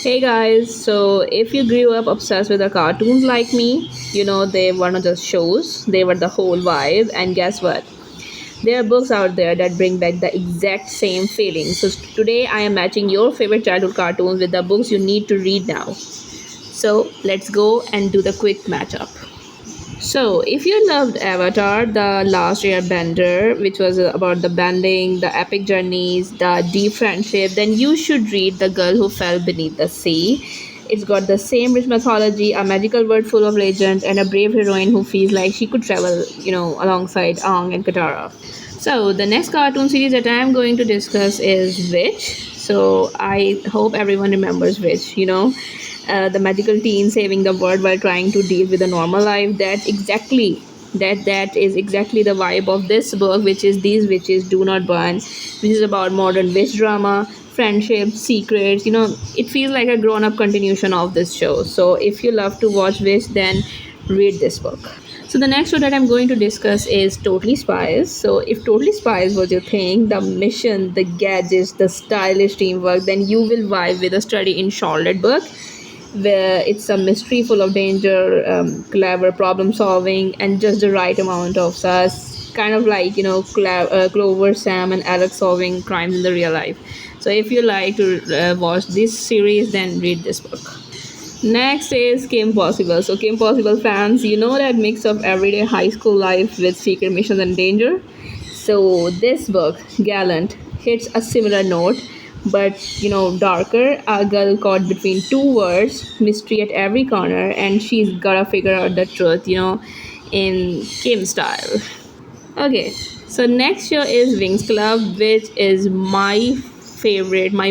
Hey guys, so if you grew up obsessed with the cartoons like me, they were not just shows, they were the whole vibe. And guess what? There are books out there that bring back the exact same feeling. So today I am matching your favorite childhood cartoons with the books you need to read now. So let's go and do the quick matchup. So, if you loved Avatar, The Last Airbender, which was about the bending, the epic journeys, the deep friendship, then you should read The Girl Who Fell Beneath the Sea. It's got the same rich mythology, a magical world full of legends, and a brave heroine who feels like she could travel, alongside Aang and Katara. So, the next cartoon series that I am going to discuss is w.i.t.c.h. So, I hope everyone remembers w.i.t.c.h. The magical teen saving the world while trying to deal with a normal life. That is exactly the vibe of this book, which is These Witches Do Not Burn, which is about modern witch drama, friendship, secrets. It feels like a grown-up continuation of this show. So, if you love to watch witch, then read this book. So the next show that I'm going to discuss is Totally Spies. So if Totally Spies was your thing, the mission, the gadgets, the stylish teamwork, then you will vibe with a study in Charlotte book, where it's a mystery full of danger, clever problem solving, and just the right amount of sus. Kind of like Clover, Sam, and Alex solving crimes in the real life. So if you like to watch this series, then read this book. Next is Kim Possible. So, Kim Possible fans, you know that mix of everyday high school life with secret missions and danger? So, this book, Gallant, hits a similar note, but darker. A girl caught between two words, mystery at every corner, and she's gotta figure out the truth, in Kim style. Okay, so next show is Winx Club, which is my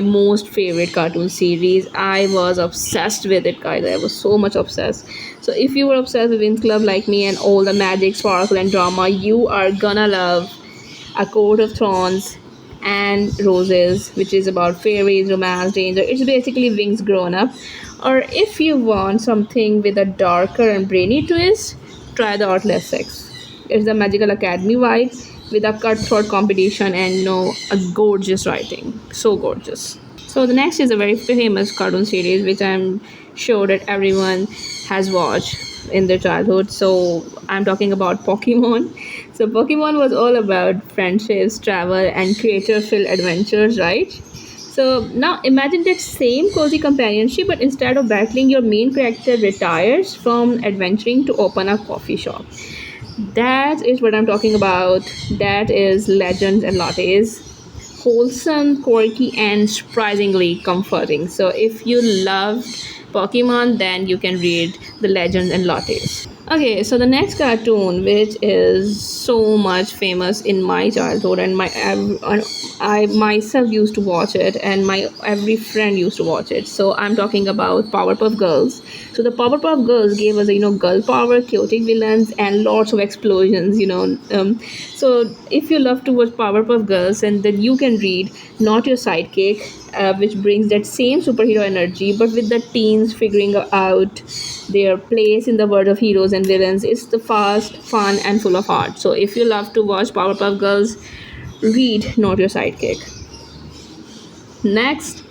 most favorite cartoon series. I was obsessed with it, guys. I was so much obsessed. So if you were obsessed with Winx Club like me and all the magic, sparkle, and drama, you are gonna love A Court of Thorns and Roses, which is about fairies, romance, danger. It's basically Winx grown up. Or if you want something with a darker and brainy twist, try the Outlast 6. It's the Magical Academy vibe with a cutthroat competition and a gorgeous writing. So gorgeous. So the next is a very famous cartoon series which I'm sure that everyone has watched in their childhood. So I'm talking about Pokemon. So Pokemon was all about friendships, travel, and creature-filled adventures, right? So now imagine that same cozy companionship, but instead of battling, your main character retires from adventuring to open a coffee shop. That is what I'm talking about. That is Legends and Lattes. Wholesome, quirky, and surprisingly comforting. So if you love Pokemon, then you can read The Legends and Lattes. Okay, so the next cartoon, which is so much famous in my childhood, and I myself used to watch it, and my every friend used to watch it. So I'm talking about Powerpuff Girls. So the Powerpuff Girls gave us, girl power, chaotic villains, and lots of explosions. So if you love to watch Powerpuff Girls, and then you can read Not Your Sidekick, which brings that same superhero energy, but with the teens figuring out their place in the world of heroes and villains. It's the fast, fun, and full of heart. So if you love to watch Powerpuff Girls, read Not Your Sidekick. Next,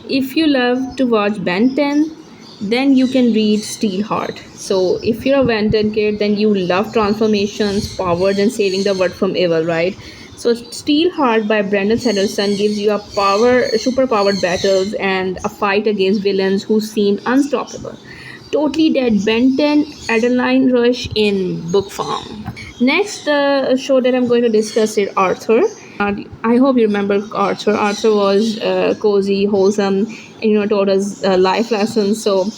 if you love to watch Ben 10, then you can read Steelheart. So if you're a Ben 10 kid, then you love transformations, powers, and saving the world from evil, right? So Steelheart by Brandon Sanderson gives you super powered battles and a fight against villains who seem unstoppable. Totally dead Ben 10 Adrenaline Rush in book form. Next, the show that I'm going to discuss is Arthur. I hope you remember Arthur. Arthur was cozy, wholesome, and taught us life lessons. So,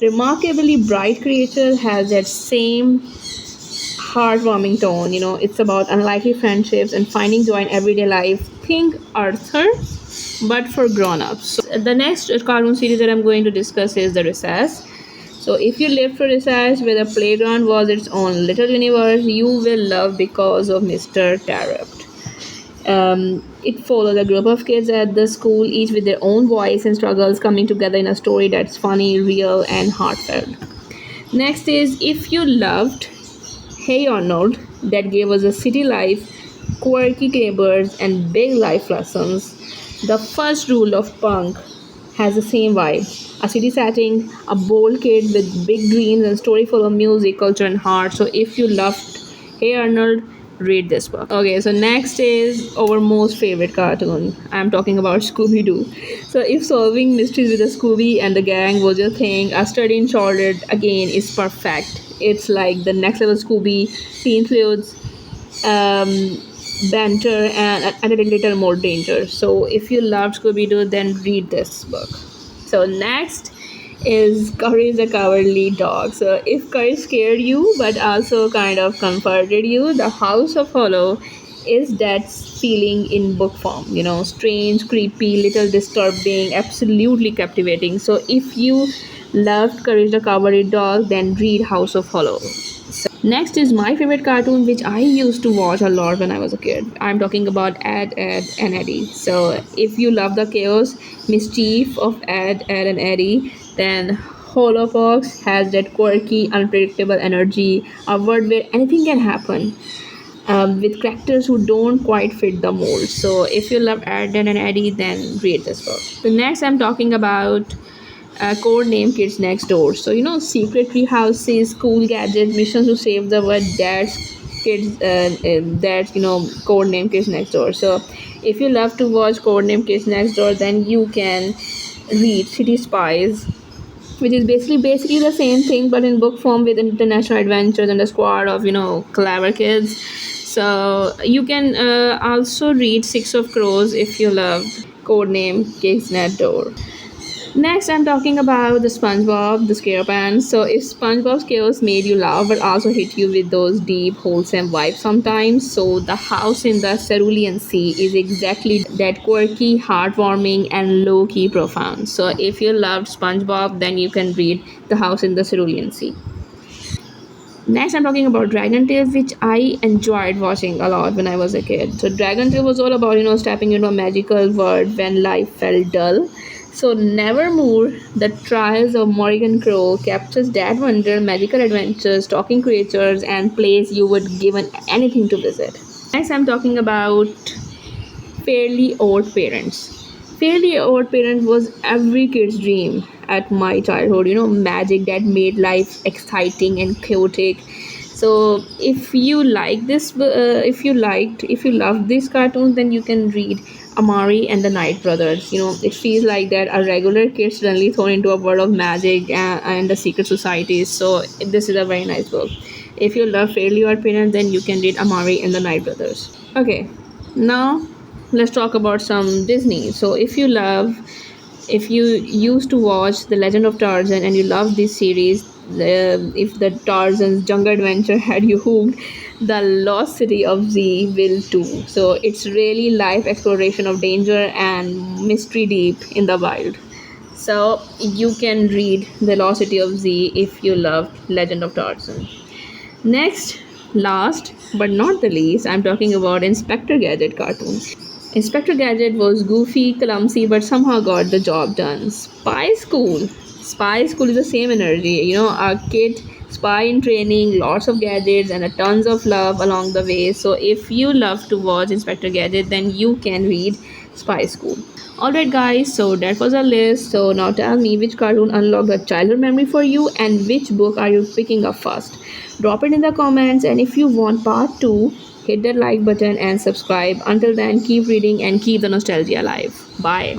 remarkably bright creature has that same heartwarming tone. It's about unlikely friendships and finding joy in everyday life. Think Arthur, but for grown-ups. So, the next cartoon series that I'm going to discuss is The Recess. So if you lived through recess where the playground was its own little universe, you will love because of Mr. Tarupt. It follows a group of kids at the school, each with their own voice and struggles coming together in a story that's funny, real, and heartfelt. Next is if you loved Hey Arnold, that gave us a city life, quirky neighbors, and big life lessons. The first rule of punk: has the same vibe. A city setting, a bold kid with big dreams, and story full of music, culture, and heart. So if you loved Hey Arnold, read this book. Okay, so next is our most favorite cartoon. I'm talking about Scooby Doo. So if solving mysteries with a Scooby and the gang was your thing, a study in Charlotte again is perfect. It's like the next level Scooby, teen fluids, um, banter, and a little more danger. So if you love Scooby Doo, then read this book. So next is Courage the Cowardly Dog. So if courage scared you but also kind of comforted you, The House of Hollow is that feeling in book form. Strange, creepy, little disturbing, absolutely captivating. So if you loved Courage the Cowardly Dog, then read House of Hollow. Next is my favorite cartoon, which I used to watch a lot when I was a kid. I'm talking about Ed, and Eddie. So, if you love the chaos, mischief of Ed, and Eddie, then Holofox has that quirky, unpredictable energy, a world where anything can happen, with characters who don't quite fit the mold. So, if you love Ed, and Eddie, then read this book. The next I'm talking about code name Kids Next Door. So secret tree houses, cool gadgets, missions to save the world. That's code name Kids Next Door. So if you love to watch code name Kids Next Door, then you can read City Spies, which is basically the same thing but in book form with international adventures and a squad of clever kids. So you can also read Six of Crows if you love codename Kids Next Door. Next, I'm talking about the SpongeBob, the SquarePants. So, if SpongeBob's chaos made you laugh but also hit you with those deep, wholesome vibes sometimes, so the house in the Cerulean Sea is exactly that quirky, heartwarming, and low key profound. So, if you loved SpongeBob, then you can read The House in the Cerulean Sea. Next, I'm talking about Dragon Tales, which I enjoyed watching a lot when I was a kid. So, Dragon Tales was all about, stepping into a magical world when life felt dull. So, Nevermore, The Trials of Morrigan Crow captures that wonder, magical adventures, talking creatures, and place you would given anything to visit. Next, I'm talking about Fairly Odd Parents. Fairly Odd Parents was every kid's dream at my childhood. Magic that made life exciting and chaotic. So if you loved these cartoons, then you can read Amari and the Night Brothers. It feels like that a regular kid suddenly thrown into a world of magic and the secret societies. So this is a very nice book. If you love Fairly Odd Parents, then you can read Amari and the Night Brothers. Okay, now let's talk about some Disney. So if you used to watch The Legend of Tarzan and you love this series, if the Tarzan's Jungle Adventure had you hooked, The Lost City of Z will too. So it's really life exploration of danger and mystery deep in the wild. So you can read The Lost City of Z if you love Legend of Tarzan. Next, last but not the least, I'm talking about Inspector Gadget cartoon. Inspector Gadget was goofy, clumsy, but somehow got the job done. Spy School. Spy School is the same energy. A kid spy in training, lots of gadgets, and a tons of love along the way. So if you love to watch Inspector Gadget, then you can read Spy School. Alright, guys, so that was our list. So now tell me which cartoon unlocked a childhood memory for you and which book are you picking up first? Drop it in the comments, and if you want part 2, hit that like button and subscribe. Until then, keep reading and keep the nostalgia alive. Bye.